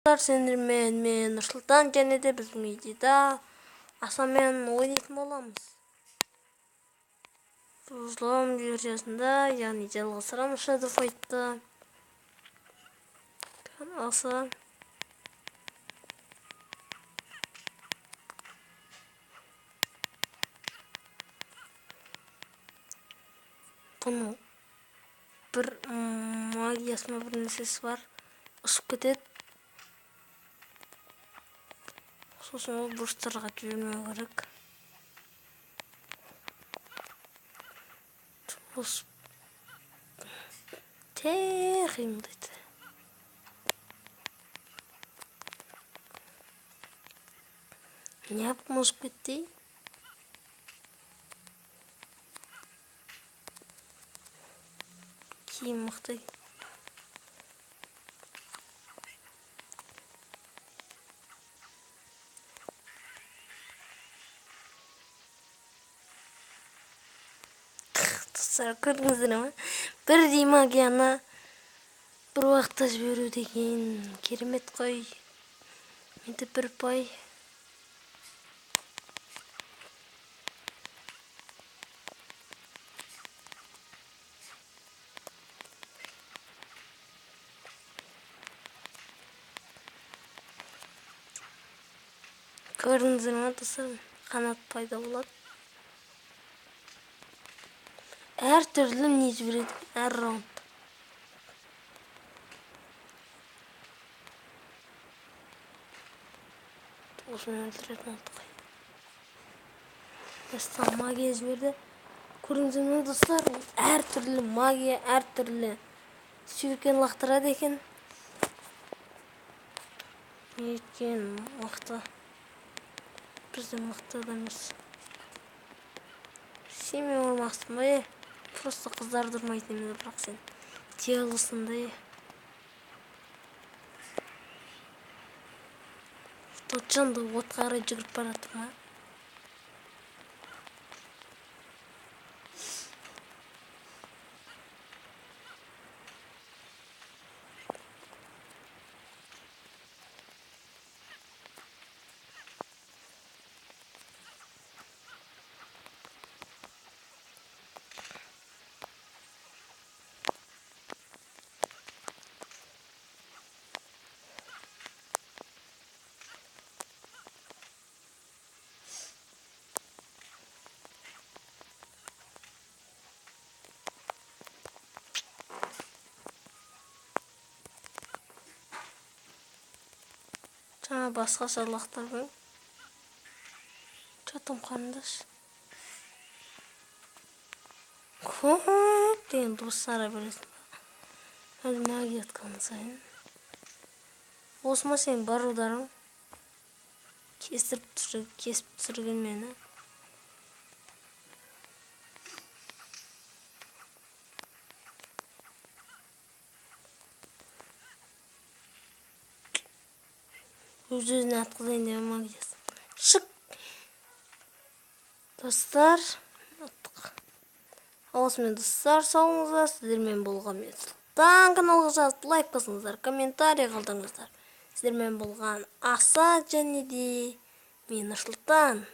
Мен Нұрсұлтан және де біздің видеода Асамен ойнайтын боламыз. Взлом версиясында, яғни жалғастырамыз Shadow Fight'ты. Аса бұның бір магиясына бір нәрсесі бар, ұшып кетеді. Сосын ол бұрыштарға жібермеу керек. Қимылдайды. Не yapıp ұшып кетті? Киім мықты. Көрдіңіздер ме? Бірдей магияны бір уақытта жіберу деген керемет қой. Менде бір пай. Көрдіңіздер ме достар? Қанат пайда болады. Әр түрлі не жібереді, әр раунд. Осымен өлтіретін олды қой. Бастан магия жіберді. Көрдіңіздер ме достар? Әр түрлі магия, әр түрлі сүйіркен лақтырады екен. Екен мықты. Бізден мықты адамыз. Сен мен олмақсың ба? Просто қыздар durmaydı emine bırak sen. Tiyalısın da. Tutcan da otqara жүгіріп баратыр ма? Жаңа басқа шарлақтар бар. Жатым қандаш. Көп деген дұрыстара бересің. Өз магия атқан сайын. Осыма сен барударың. Кесіп түсірген мені. Өзіне атқызайын деп магиясы. Шық! Достар, осымен достар, сауыңыздар, сіздермен болған мен Нұрсұлтан. Каналға жазып лайк басыңыздар, комментарий қалдырыңыздар. Сіздермен болған Аса және де мен Нұрсұлтан.